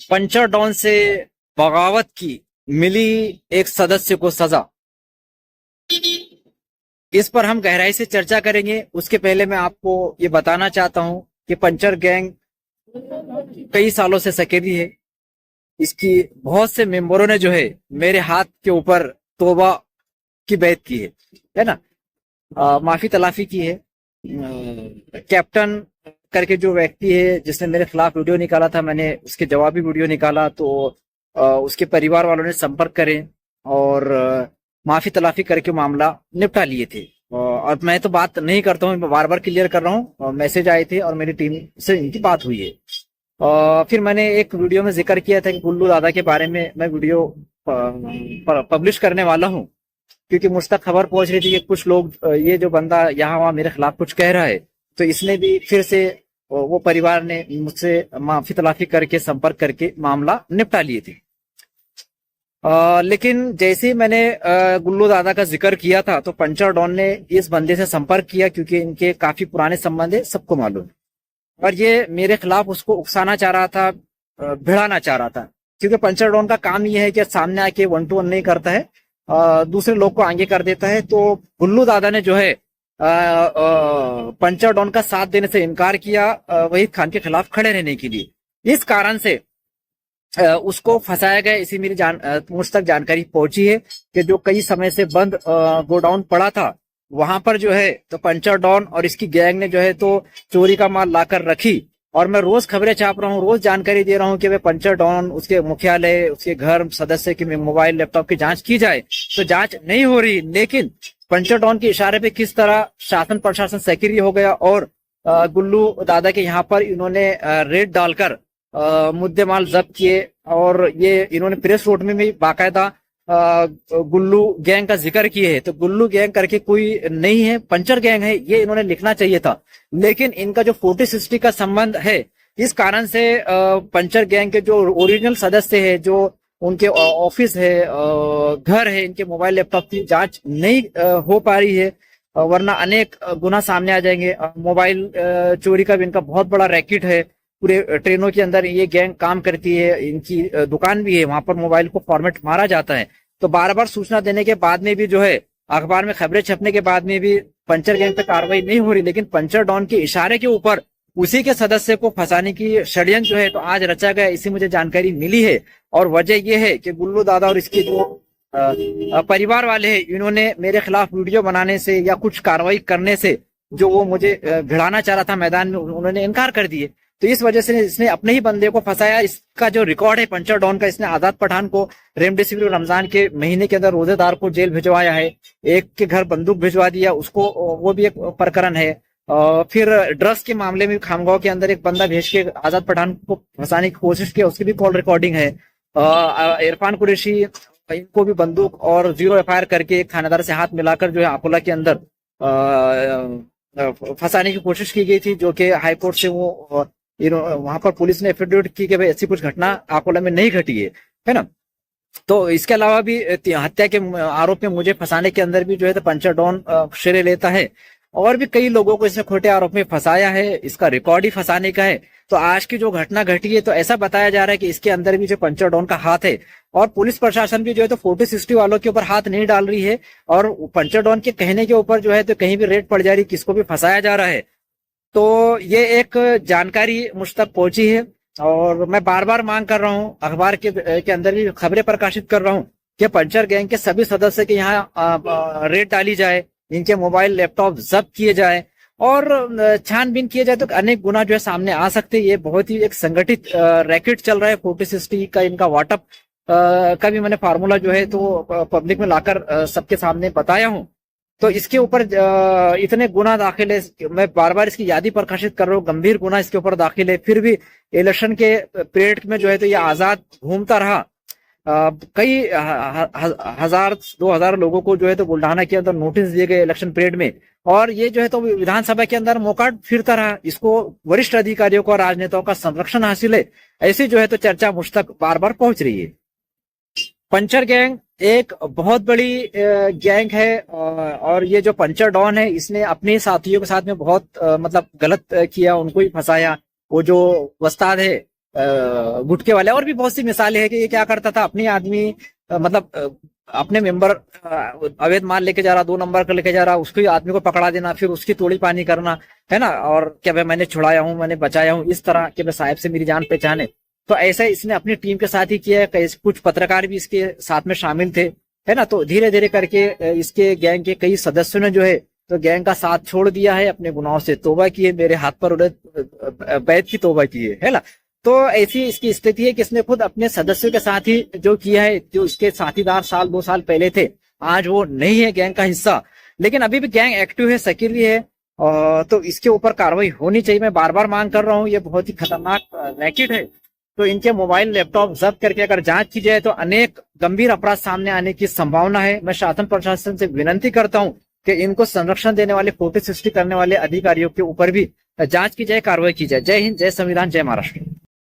Puncture don से बगावत की, मिली एक सदस्य को सजा। इस पर हम गहराई से चर्चा करेंगे। उसके पहले मैं आपको ये बताना चाहता हूं कि पंचर गैंग कई सालों से सकेली है। इसकी बहुत से मेंबरों ने जो है मेरे हाथ के ऊपर तौबा की बैत की है ना, माफी तलाफी की है। कैप्टन करके जो व्यक्ति है जिसने मेरे खिलाफ वीडियो निकाला था, मैंने उसके जवाबी वीडियो निकाला तो उसके परिवार वालों ने संपर्क करे और माफी तलाफी करके मामला निपटा लिए थे। और मैं तो बात नहीं करता हूँ, बार बार क्लियर कर रहा हूँ। मैसेज आए थे और मेरी टीम से इनकी बात हुई है। फिर मैंने एक वीडियो में जिक्र किया था कि गुल्लू दादा के बारे में मैं वीडियो पब्लिश करने वाला हूँ, क्योंकि मुझ तक खबर पहुंच रही थी कि कुछ लोग ये जो बंदा यहाँ वहाँ मेरे खिलाफ कुछ कह रहा है, तो इसने भी फिर से वो परिवार ने मुझसे माफी तलाफी करके संपर्क करके मामला निपटा लिए थे। लेकिन जैसे ही मैंने गुल्लू दादा का जिक्र किया था तो पंचर डॉन ने इस बंदे से संपर्क किया, क्योंकि इनके काफी पुराने संबंध है, सबको मालूम। और ये मेरे खिलाफ उसको उकसाना चाह रहा था, भिड़ाना चाह रहा था, क्योंकि पंचर डॉन का काम ये है कि सामने आके 1-to-1 नहीं करता है, दूसरे लोग को आगे कर देता है। तो गुल्लू दादा ने जो है पंचर डॉन का साथ देने से इनकार किया, वहीद खान के खिलाफ खड़े रहने के लिए। इस कारण से उसको फंसाया गया। इसी मेरी मुझ तक जानकारी पहुंची है कि जो कई समय से बंद गोडाउन पड़ा था, वहां पर जो है तो पंचर डॉन और इसकी गैंग ने जो है तो चोरी का माल लाकर रखी। और मैं रोज खबरें छाप रहा हूँ, रोज जानकारी दे रहा हूँ कि वे पंचर डॉन, उसके मुख्यालय, उसके घर सदस्य की मोबाइल लैपटॉप की जांच की जाए, तो जांच नहीं हो रही। लेकिन पंचर डॉन के इशारे पे किस तरह शासन प्रशासन सक्रिय हो गया और गुल्लू दादा के यहाँ पर इन्होंने रेड डालकर मुद्दे माल जब्त किए। और ये इन्होंने प्रेस नोट में भी बाकायदा गुल्लू गैंग का जिक्र किए है। तो गुल्लू गैंग करके कोई नहीं है, पंचर गैंग है, ये इन्होंने लिखना चाहिए था। लेकिन इनका जो 40-60 का संबंध है, इस कारण से पंचर गैंग के जो ओरिजिनल सदस्य है, जो उनके ऑफिस है, घर है, इनके मोबाइल लैपटॉप की जांच नहीं हो पा रही है, वरना अनेक गुना सामने आ जाएंगे। मोबाइल चोरी का भी इनका बहुत बड़ा रैकेट है। पूरे ट्रेनों के अंदर ये गैंग काम करती है, इनकी दुकान भी है, वहां पर मोबाइल को फॉर्मेट मारा जाता है। तो बार बार सूचना देने के बाद में भी जो है, अखबार में खबरें छपने के बाद में भी पंचर गैंग पे कार्रवाई नहीं हो रही। लेकिन पंचर डॉन के इशारे के ऊपर उसी के सदस्य को फंसाने की षड्यंत्र जो है तो आज रचा गया, इसी मुझे जानकारी मिली है। और वजह यह है कि गुल्लू दादा और इसके जो परिवार वाले हैं, इन्होंने मेरे खिलाफ वीडियो बनाने से या कुछ कार्रवाई करने से जो वो मुझे भिड़ाना चाह रहा था मैदान में, उन्होंने इनकार कर दिए। तो इस वजह से इसने अपने ही बंदे को फंसाया। इसका जो रिकॉर्ड है पंचर डॉन का, इसने आजाद पठान को रेमडेसिविर रमजान के महीने के अंदर रोजेदार को जेल भिजवाया है, एक के घर बंदूक भिजवा दिया उसको, वो भी एक प्रकरण है। फिर ड्रग्स के मामले में खामगांव के अंदर एक बंदा भेज के आजाद पठान को फंसाने की कोशिश की, उसकी भी कॉल रिकॉर्डिंग है। इरफान कुरैशी, इनको भी बंदूक और 0 FIR करके एक थानेदार से हाथ मिलाकर जो है अकोला के अंदर फंसाने की कोशिश की गई थी, जो कि हाईकोर्ट से वो वहां पर पुलिस ने एफिडेविट की कि भाई ऐसी कुछ घटना अकोला में नहीं घटी है ना। तो इसके अलावा भी हत्या के आरोप में मुझे फंसाने के अंदर भी जो है तो पंचर डॉन श्रेय लेता है। और भी कई लोगों को इसने खोटे आरोप में फंसाया है, इसका रिकॉर्ड ही फंसाने का है। तो आज की जो घटना घटी है तो ऐसा बताया जा रहा है कि इसके अंदर भी जो पंचर डॉन का हाथ है। और पुलिस प्रशासन भी जो है तो 40-60 वालों के ऊपर हाथ नहीं डाल रही है, और पंचर डॉन के कहने के ऊपर जो है तो कहीं भी रेड पड़ जा रही, किसको भी फंसाया जा रहा है। तो ये एक जानकारी मुझ तक पहुंची है और मैं बार बार मांग कर रहा हूं, अखबार के अंदर भी खबरें प्रकाशित कर रहा हूं कि पंचर गैंग के सभी सदस्य के यहाँ रेड डाली जाए, इनके मोबाइल लैपटॉप जब्त किए जाए और छानबीन किए जाए, तो अनेक गुना जो है सामने आ सकते हैं। ये बहुत ही एक संगठित रैकेट चल रहा है। 40-60 का इनका वाटअप का भी मैंने फार्मूला जो है तो पब्लिक में लाकर सबके सामने बताया हूं। तो इसके ऊपर इतने गुना दाखिल है, मैं बार बार इसकी यादी प्रकाशित कर रहा हूँ, गंभीर गुना इसके ऊपर दाखिल है। फिर भी इलेक्शन के पीरियड में जो है तो ये आजाद घूमता रहा। कई 1000-2000 लोगों को जो है तो बुल्ढाना के अंदर नोटिस दिए गए इलेक्शन पीरियड में, और ये जो है तो विधानसभा के अंदर मौका फिरता रहा। इसको वरिष्ठ अधिकारियों को, राजनेताओं का संरक्षण हासिल है, ऐसी जो है तो चर्चा मुझ तक बार बार पहुंच रही है। पंचर गैंग एक बहुत बड़ी गैंग है और ये जो पंचर डॉन है, इसने अपने साथियों के साथ में बहुत मतलब गलत किया, उनको ही फंसाया। वो जो वस्ताद है गुटके वाले, और भी बहुत सी मिसालें हैं कि ये क्या करता था, अपनी आदमी मतलब अपने मेंबर अवैध माल लेके जा रहा, 2 नंबर का लेके जा रहा, उसको आदमी को पकड़ा देना, फिर उसकी तोड़ी पानी करना, है ना, और क्या भाई मैंने छुड़ाया हूँ, मैंने बचाया हूँ, इस तरह के भाई साहब से मेरी जान पहचान है। तो ऐसा इसने अपनी टीम के साथ ही किया है, कुछ पत्रकार भी इसके साथ में शामिल थे, है ना। तो धीरे धीरे करके इसके गैंग के कई सदस्यों ने जो है तो गैंग का साथ छोड़ दिया है, अपने गुनाहों से तौबा की है, मेरे हाथ पर उन्हें बैत की तौबा की है ना। तो ऐसी इसकी स्थिति है कि इसने खुद अपने सदस्यों के साथ ही जो किया है, जो इसके साथीदार 1-2 साल पहले थे, आज वो नहीं है गैंग का हिस्सा, लेकिन अभी भी गैंग एक्टिव है, सक्रिय है। तो इसके ऊपर कार्रवाई होनी चाहिए। मैं बार बार मांग कर रहा हूँ, ये बहुत ही खतरनाक रैकेट है। तो इनके मोबाइल लैपटॉप जब्त करके अगर जांच की जाए तो अनेक गंभीर अपराध सामने आने की संभावना है। मैं शासन प्रशासन से विनती करता हूं कि इनको संरक्षण देने वाले, फोटो सृष्टि करने वाले अधिकारियों के ऊपर भी जांच की जाए, कार्रवाई की जाए। जय हिंद, जय संविधान, जय महाराष्ट्र।